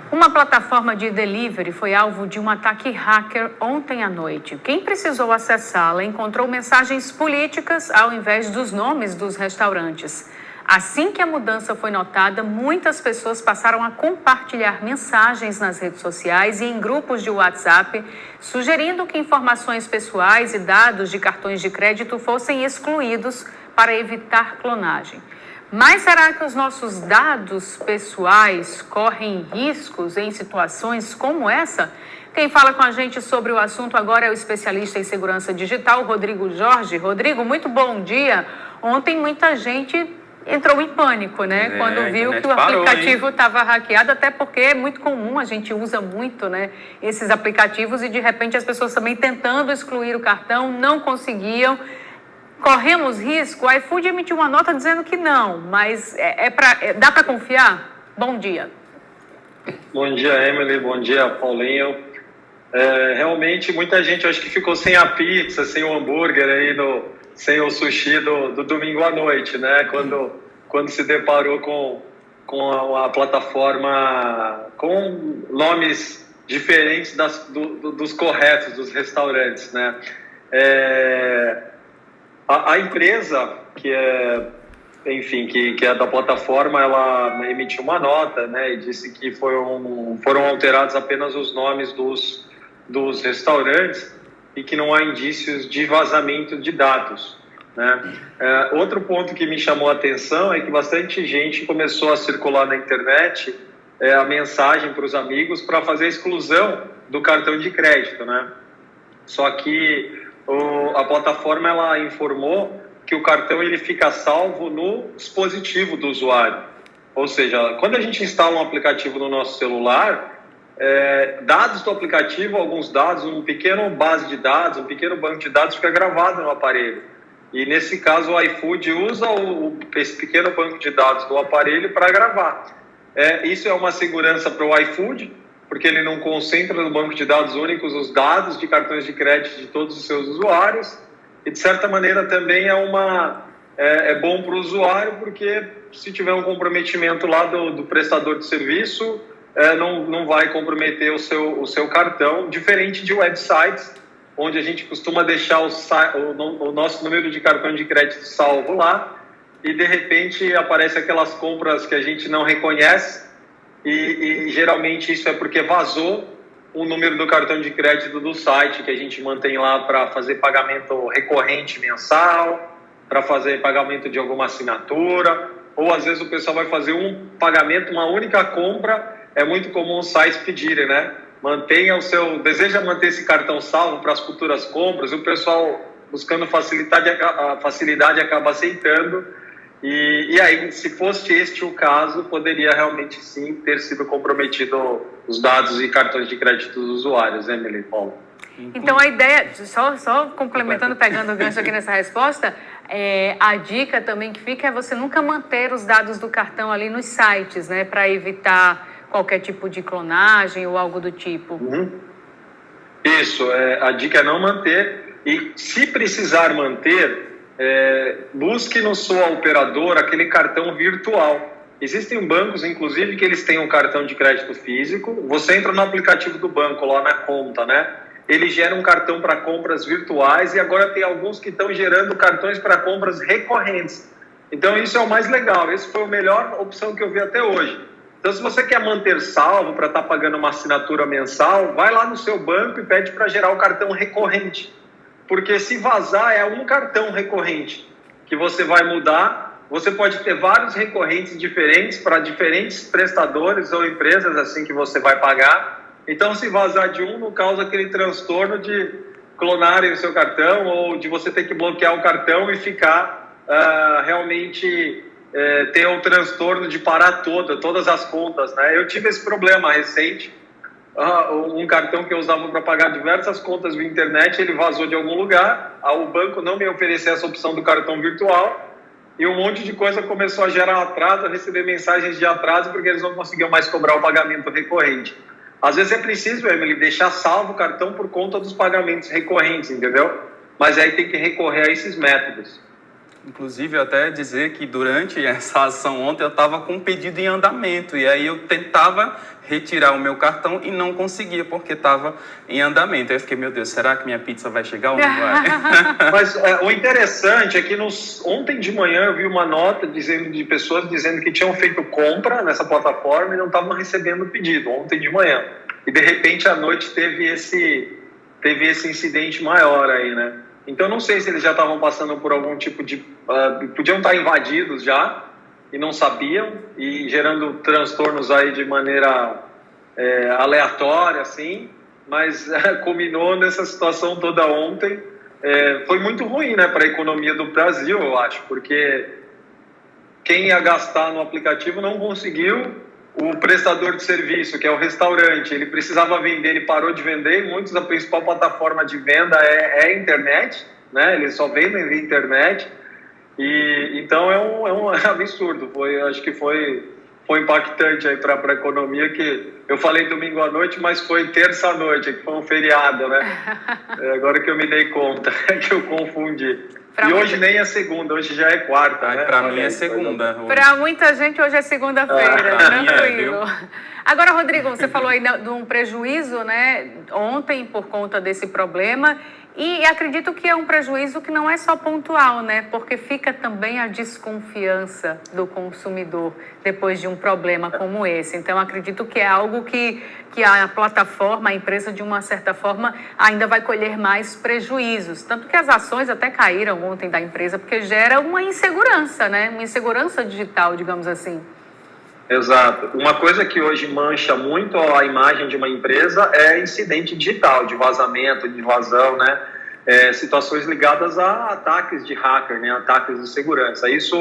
Uma plataforma de delivery foi alvo de um ataque hacker ontem à noite. Quem precisou acessá-la encontrou mensagens políticas ao invés dos nomes dos restaurantes. Assim que a mudança foi notada, muitas pessoas passaram a compartilhar mensagens nas redes sociais e em grupos de WhatsApp, sugerindo que informações pessoais e dados de cartões de crédito fossem excluídos para evitar clonagem. Mas será que os nossos dados pessoais correm riscos em situações como essa? Quem fala com a gente sobre o assunto agora é o especialista em segurança digital, Rodrigo Jorge. Rodrigo, muito bom dia. Ontem muita gente entrou em pânico, né? Quando viu que o aplicativo estava hackeado, até porque é muito comum, a gente usa muito, né, esses aplicativos e de repente as pessoas também tentando excluir o cartão, não conseguiam. Corremos risco? O iFood emitiu uma nota dizendo que não, mas dá para confiar? Bom dia. Bom dia, Emily. Bom dia, Paulinho. Realmente, muita gente acho que ficou sem a pizza, sem o hambúrguer, sem o sushi do domingo à noite, né? Quando se deparou com a plataforma com nomes diferentes dos corretos, dos restaurantes, né? A empresa que é da plataforma, ela emitiu uma nota, né, e disse que foram alterados apenas os nomes dos restaurantes e que não há indícios de vazamento de dados, né? Outro ponto que me chamou a atenção é que bastante gente começou a circular na internet a mensagem para os amigos para fazer a exclusão do cartão de crédito, né? Só que a plataforma ela informou que o cartão ele fica salvo no dispositivo do usuário. Ou seja, quando a gente instala um aplicativo no nosso celular, dados do aplicativo, alguns dados, um pequeno base de dados, um pequeno banco de dados fica gravado no aparelho. E nesse caso o iFood usa esse pequeno banco de dados do aparelho para gravar. Isso é uma segurança para o iFood, porque ele não concentra no banco de dados únicos os dados de cartões de crédito de todos os seus usuários, e de certa maneira também é bom para o usuário, porque se tiver um comprometimento lá do prestador de serviço, não vai comprometer o seu cartão, diferente de websites, onde a gente costuma deixar o nosso número de cartão de crédito salvo lá, e de repente aparece aquelas compras que a gente não reconhece, e geralmente isso é porque vazou o número do cartão de crédito do site que a gente mantém lá para fazer pagamento recorrente mensal, para fazer pagamento de alguma assinatura, ou às vezes o pessoal vai fazer um pagamento, uma única compra. É muito comum os sites pedirem, né? Deseja manter esse cartão salvo para as futuras compras, o pessoal buscando facilidade acaba aceitando. E aí, se fosse este o caso, poderia realmente sim ter sido comprometido os dados e cartões de crédito dos usuários, Emily, Paulo. Então a ideia, só complementando, pegando o gancho aqui nessa resposta, a dica também que fica é você nunca manter os dados do cartão ali nos sites, né, para evitar qualquer tipo de clonagem ou algo do tipo. Isso, a dica é não manter, e se precisar manter, busque no sua operadora aquele cartão virtual. Existem bancos, inclusive, que eles têm um cartão de crédito físico. Você entra no aplicativo do banco, lá na conta, né? Ele gera um cartão para compras virtuais, e agora tem alguns que estão gerando cartões para compras recorrentes. Então, isso é o mais legal. Essa foi a melhor opção que eu vi até hoje. Então, se você quer manter salvo para estar pagando uma assinatura mensal, vai lá no seu banco e pede para gerar o cartão recorrente. Porque se vazar, é um cartão recorrente que você vai mudar. Você pode ter vários recorrentes diferentes para diferentes prestadores ou empresas assim que você vai pagar. Então, se vazar de um, não causa aquele transtorno de clonarem o seu cartão ou de você ter que bloquear o cartão e ficar realmente ter o transtorno de parar todas as contas, né? Eu tive esse problema recente. Um cartão que eu usava para pagar diversas contas via internet, ele vazou de algum lugar, o banco não me ofereceu essa opção do cartão virtual, e um monte de coisa começou a gerar atraso, a receber mensagens de atraso, porque eles não conseguiam mais cobrar o pagamento recorrente. Às vezes é preciso, Emily, deixar salvo o cartão por conta dos pagamentos recorrentes, entendeu? Mas aí tem que recorrer a esses métodos. Inclusive, eu até dizer que durante essa ação ontem eu estava com um pedido em andamento e aí eu tentava retirar o meu cartão e não conseguia porque estava em andamento. Aí eu fiquei, meu Deus, será que minha pizza vai chegar ou não vai? Mas o interessante é que ontem de manhã eu vi uma nota de pessoas dizendo que tinham feito compra nessa plataforma e não estavam recebendo o pedido, ontem de manhã. E de repente à noite teve esse incidente maior aí, né? Então não sei se eles já estavam passando por algum tipo de... podiam estar invadidos já e não sabiam, e gerando transtornos aí de maneira aleatória, assim, mas culminou nessa situação toda ontem. Foi muito ruim, né, para a economia do Brasil, eu acho, porque quem ia gastar no aplicativo não conseguiu, o prestador de serviço, que é o restaurante, ele precisava vender, ele parou de vender, a principal plataforma de venda é a internet, né, eles só vendem via internet. E então é um absurdo. Acho que foi impactante aí para a economia, que eu falei domingo à noite, mas foi terça à noite, que foi um feriado, né? Agora que eu me dei conta que eu confundi. E hoje nem é segunda, hoje já é quarta, né? Para mim é segunda. Para muita gente hoje é segunda-feira, tranquilo. Agora, Rodrigo, você falou aí de um prejuízo, né, ontem por conta desse problema, e acredito que é um prejuízo que não é só pontual, né, porque fica também a desconfiança do consumidor depois de um problema como esse. Então, acredito que é algo que a plataforma, a empresa, de uma certa forma, ainda vai colher mais prejuízos. Tanto que as ações até caíram ontem da empresa, porque gera uma insegurança, né, uma insegurança digital, digamos assim. Exato. Uma coisa que hoje mancha muito a imagem de uma empresa é incidente digital, de vazamento, de invasão, né? Situações ligadas a ataques de hacker, né? Ataques de segurança. Isso,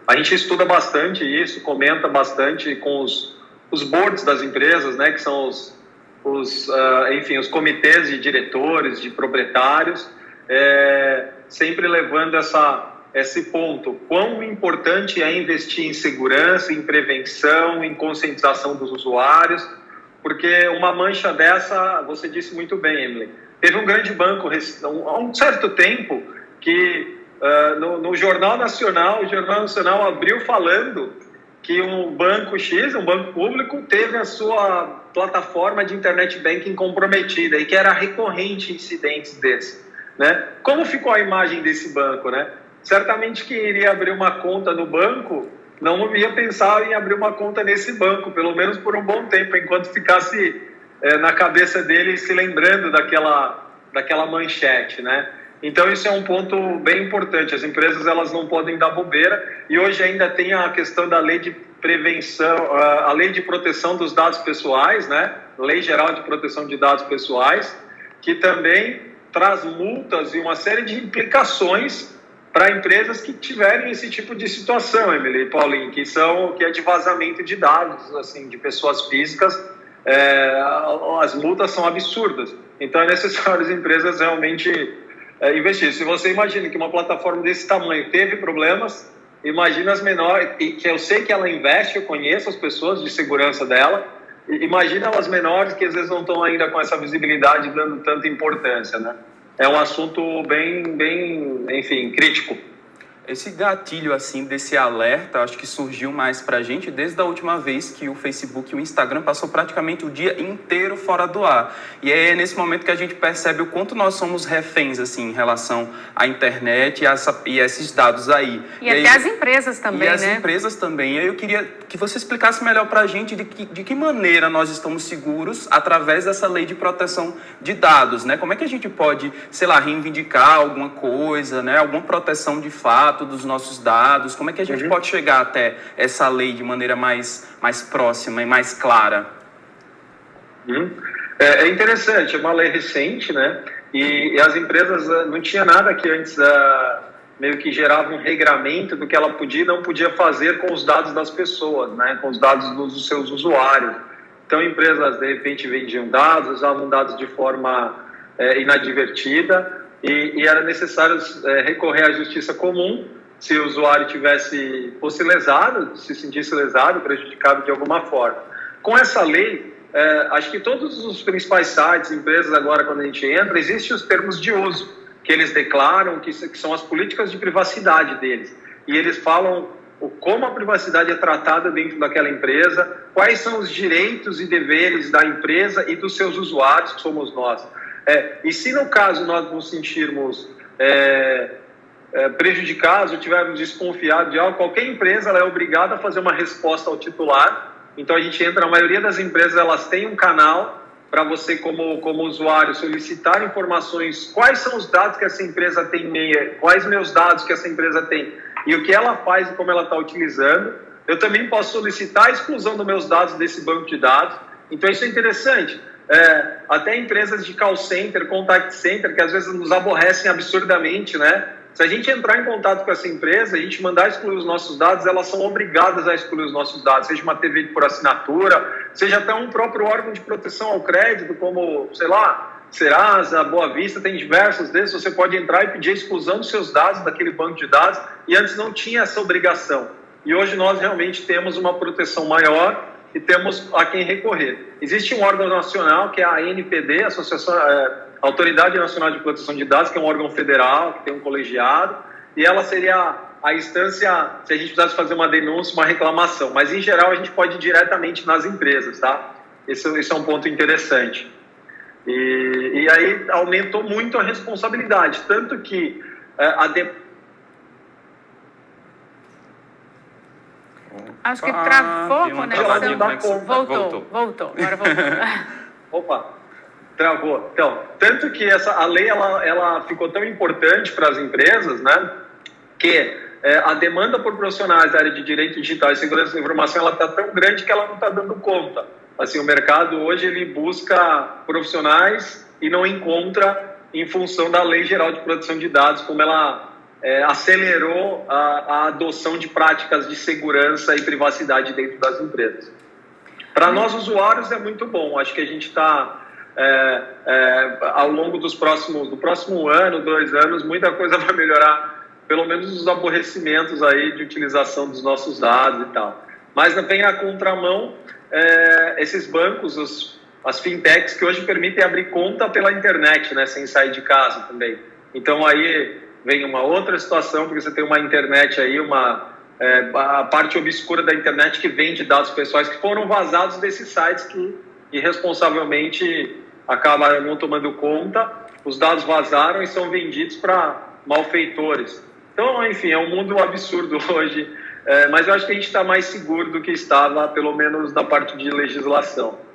a gente estuda bastante isso, comenta bastante com os boards das empresas, né? Que são os comitês de diretores, de proprietários, sempre levando esse ponto, quão importante é investir em segurança, em prevenção, em conscientização dos usuários, porque uma mancha dessa, você disse muito bem, Emily, teve um grande banco há um certo tempo que no Jornal Nacional, o Jornal Nacional abriu falando que um banco X, um banco público, teve a sua plataforma de internet banking comprometida e que era recorrente incidentes desses, né? Como ficou a imagem desse banco, né? Certamente quem iria abrir uma conta no banco não ia pensar em abrir uma conta nesse banco, pelo menos por um bom tempo, enquanto ficasse na cabeça dele se lembrando daquela manchete, né? Então isso é um ponto bem importante. As empresas, elas não podem dar bobeira, e hoje ainda tem a questão da lei de prevenção, a lei de proteção dos dados pessoais, né? Lei Geral de Proteção de Dados Pessoais, que também traz multas e uma série de implicações para empresas que tiverem esse tipo de situação, Emily e Paulinho, que é de vazamento de dados, assim, de pessoas físicas. As multas são absurdas. Então é necessário as empresas realmente investir. Se você imagina que uma plataforma desse tamanho teve problemas, imagina as menores, e que eu sei que ela investe, eu conheço as pessoas de segurança dela, imagina as menores que às vezes não estão ainda com essa visibilidade, dando tanta importância, né? É um assunto bem, enfim, crítico. Esse gatilho, assim, desse alerta, acho que surgiu mais pra gente desde a última vez que o Facebook e o Instagram passou praticamente o dia inteiro fora do ar. E é nesse momento que a gente percebe o quanto nós somos reféns, assim, em relação à internet e esses dados aí. E até as empresas também, né? E as empresas também. E aí eu queria que você explicasse melhor pra gente de que maneira nós estamos seguros através dessa lei de proteção de dados, né? Como é que a gente pode, sei lá, reivindicar alguma coisa, né? Alguma proteção de fato dos nossos dados, como é que a gente pode chegar até essa lei de maneira mais próxima e mais clara? É interessante, é uma lei recente, né? E as empresas não tinha nada que antes meio que gerava um regramento do que ela podia e não podia fazer com os dados das pessoas, né? Com os dados dos seus usuários. Então, empresas, de repente, vendiam dados, usavam dados de forma inadvertida, e era necessário recorrer à justiça comum se o usuário fosse lesado, se sentisse lesado, prejudicado de alguma forma. Com essa lei, acho que todos os principais sites, empresas, agora quando a gente entra, existem os termos de uso, que eles declaram que são as políticas de privacidade deles. E eles falam como a privacidade é tratada dentro daquela empresa, quais são os direitos e deveres da empresa e dos seus usuários, que somos nós. E se no caso nós nos sentirmos prejudicados ou tivermos desconfiados de algo, qualquer empresa ela é obrigada a fazer uma resposta ao titular. Então a gente entra, a maioria das empresas elas têm um canal para você como usuário solicitar informações, quais são os dados que essa empresa tem, quais meus dados que essa empresa tem e o que ela faz e como ela está utilizando. Eu também posso solicitar a exclusão dos meus dados desse banco de dados. Então isso é interessante. Até empresas de call center, contact center, que às vezes nos aborrecem absurdamente, né? Se a gente entrar em contato com essa empresa, a gente mandar excluir os nossos dados, elas são obrigadas a excluir os nossos dados, seja uma TV por assinatura, seja até um próprio órgão de proteção ao crédito, como, sei lá, Serasa, Boa Vista, tem diversos desses. Você pode entrar e pedir a exclusão dos seus dados daquele banco de dados, e antes não tinha essa obrigação. E hoje nós realmente temos uma proteção maior e temos a quem recorrer. Existe um órgão nacional, que é a ANPD, Autoridade Nacional de Proteção de Dados, que é um órgão federal, que tem um colegiado, e ela seria a instância, se a gente precisasse fazer uma denúncia, uma reclamação. Mas, em geral, a gente pode ir diretamente nas empresas, tá? Esse é um ponto interessante. E aí aumentou muito a responsabilidade, tanto que Acho que travou a conexão. Voltou. Agora voltou. Opa, travou. Então, tanto que a lei ela ficou tão importante para as empresas, né, que a demanda por profissionais da área de direito digital e segurança da informação ela está tão grande que ela não está dando conta. Assim, o mercado hoje ele busca profissionais e não encontra em função da Lei Geral de Proteção de Dados, como ela acelerou a adoção de práticas de segurança e privacidade dentro das empresas. Para nós usuários é muito bom. Acho que a gente está, ao longo do próximo ano, 2 anos, muita coisa vai melhorar, pelo menos os aborrecimentos aí de utilização dos nossos dados e tal. Mas vem na contramão esses bancos, as fintechs, que hoje permitem abrir conta pela internet, né, sem sair de casa também. Então aí vem uma outra situação, porque você tem uma internet aí, a parte obscura da internet que vende dados pessoais que foram vazados desses sites que irresponsavelmente acabaram não tomando conta, os dados vazaram e são vendidos para malfeitores. Então, enfim, é um mundo absurdo hoje, mas eu acho que a gente está mais seguro do que estava, pelo menos na parte de legislação.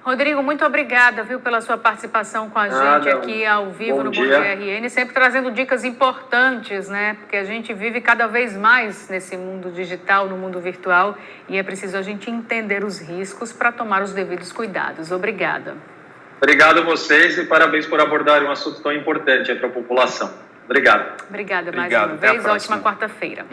Rodrigo, muito obrigada, viu, pela sua participação com a gente aqui ao vivo no Bom Dia RN, sempre trazendo dicas importantes, né? Porque a gente vive cada vez mais nesse mundo digital, no mundo virtual, e é preciso a gente entender os riscos para tomar os devidos cuidados. Obrigada. Obrigado a vocês e parabéns por abordarem um assunto tão importante para a população. Obrigado. Obrigada mais uma vez. Ótima quarta-feira.